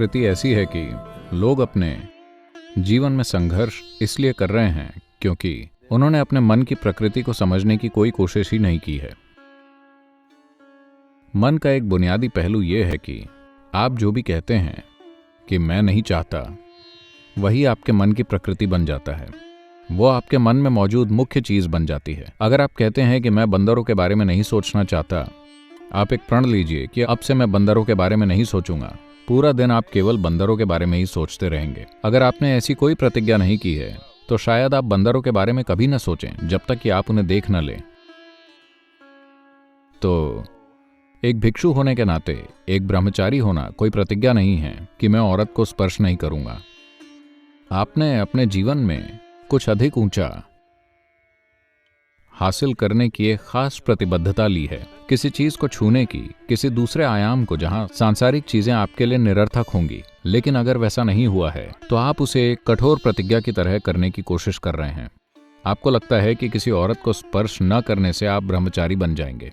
प्रकृति ऐसी है कि लोग अपने जीवन में संघर्ष इसलिए कर रहे हैं क्योंकि उन्होंने अपने मन की प्रकृति को समझने की कोई कोशिश ही नहीं की है। मन का एक बुनियादी पहलू यह है कि आप जो भी कहते हैं कि मैं नहीं चाहता, वही आपके मन की प्रकृति बन जाता है। वो आपके मन में मौजूद मुख्य चीज बन जाती है। अगर आप कहते हैं कि मैं बंदरों के बारे में नहीं सोचना चाहता, आप एक प्रण लीजिए कि अब से मैं बंदरों के बारे में नहीं सोचूंगा। पूरा दिन आप केवल बंदरों के बारे में ही सोचते रहेंगे। अगर आपने ऐसी कोई प्रतिज्ञा नहीं की है तो शायद आप बंदरों के बारे में कभी न सोचें जब तक कि आप उन्हें देख न लें। तो एक भिक्षु होने के नाते एक ब्रह्मचारी होना कोई प्रतिज्ञा नहीं है कि मैं औरत को स्पर्श नहीं करूंगा। आपने अपने जीवन में कुछ अधिक ऊंचा हासिल करने की एक खास प्रतिबद्धता ली है, किसी चीज को छूने की, किसी दूसरे आयाम को जहां सांसारिक चीजें आपके लिए निरर्थक होंगी। लेकिन अगर वैसा नहीं हुआ है तो आप उसे एक कठोर प्रतिज्ञा की तरह करने की कोशिश कर रहे हैं। आपको लगता है कि किसी औरत को स्पर्श न करने से आप ब्रह्मचारी बन जाएंगे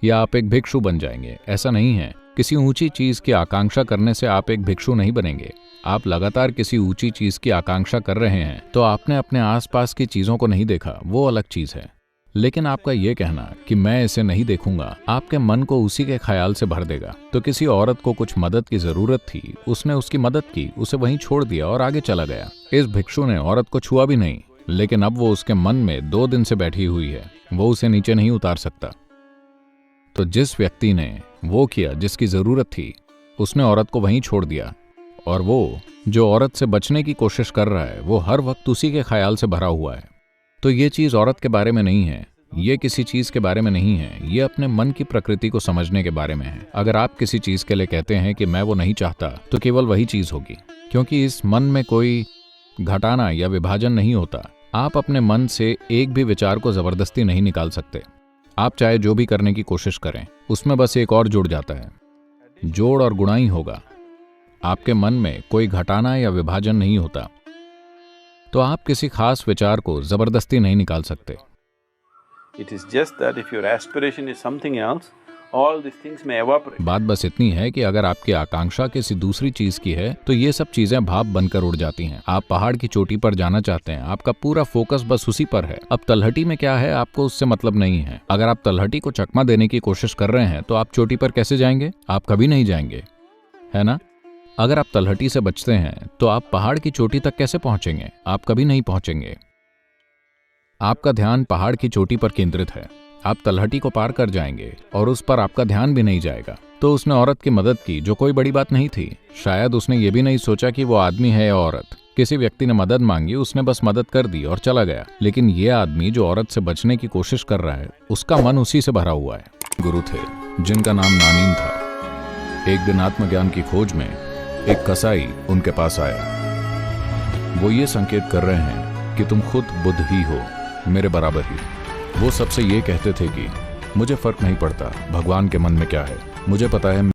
या आप एक भिक्षु बन जाएंगे। ऐसा नहीं है। किसी ऊंची चीज की आकांक्षा करने से आप एक भिक्षु नहीं बनेंगे। आप लगातार किसी ऊंची चीज की आकांक्षा कर रहे हैं तो आपने अपने आसपास की चीजों को नहीं देखा, वो अलग चीज है। लेकिन आपका यह कहना कि मैं इसे नहीं देखूंगा आपके मन को उसी के ख्याल से भर देगा। तो किसी औरत को कुछ मदद की जरूरत थी, उसने उसकी मदद की, उसे वहीं छोड़ दिया और आगे चला गया। इस भिक्षु ने औरत को छुआ भी नहीं, लेकिन अब वो उसके मन में 2 दिन से बैठी हुई है। वो उसे नीचे नहीं उतार सकता। तो जिस व्यक्ति ने वो किया जिसकी जरूरत थी, उसने औरत को वहीं छोड़ दिया। और वो जो औरत से बचने की कोशिश कर रहा है वो हर वक्त उसी के ख्याल से भरा हुआ है। तो ये चीज औरत के बारे में नहीं है, ये किसी चीज के बारे में नहीं है, ये अपने मन की प्रकृति को समझने के बारे में है। अगर आप किसी चीज के लिए कहते हैं कि मैं वो नहीं चाहता, तो केवल वही चीज होगी, क्योंकि इस मन में कोई घटाना या विभाजन नहीं होता। आप अपने मन से एक भी विचार को जबरदस्ती नहीं निकाल सकते। आप चाहे जो भी करने की कोशिश करें, उसमें बस एक और जुड़ जाता है। जोड़ और गुणा ही होगा। आपके मन में कोई घटाना या विभाजन नहीं होता। तो आप किसी खास विचार को जबरदस्ती नहीं निकाल सकते। It is just that if your aspiration is something else, all these things may evaporate. बात बस इतनी है कि अगर आपकी आकांक्षा किसी दूसरी चीज की है तो ये सब चीजें भाप बनकर उड़ जाती हैं। आप पहाड़ की चोटी पर जाना चाहते हैं, आपका पूरा फोकस बस उसी पर है। अब तलहटी में क्या है आपको उससे मतलब नहीं है। अगर आप तलहटी को चकमा देने की कोशिश कर रहे हैं तो आप चोटी पर कैसे जाएंगे? आप कभी नहीं जाएंगे, है ना? अगर आप तलहटी से बचते हैं तो आप पहाड़ की चोटी तक कैसे पहुंचेंगे? आप कभी नहीं पहुंचेंगे। आपका ध्यान पहाड़ की चोटी पर केंद्रित है। आप तलहटी को पार कर जाएंगे और उस पर आपका ध्यान भी नहीं जाएगा। तो उसने औरत की मदद की, जो कोई बड़ी बात नहीं थी। शायद उसने ये भी नहीं सोचा कि वो आदमी है या औरत। किसी व्यक्ति ने मदद मांगी, उसने बस मदद कर दी और चला गया। लेकिन ये आदमी जो औरत से बचने की कोशिश कर रहा है, उसका मन उसी से भरा हुआ है। गुरु थे जिनका नाम नानीन था। एक दिन आत्मज्ञान की खोज में एक कसाई उनके पास आया। वो ये संकेत कर रहे हैं कि तुम खुद बुद्ध ही हो, मेरे बराबर ही। वो सबसे ये कहते थे कि मुझे फर्क नहीं पड़ता भगवान के मन में क्या है, मुझे पता है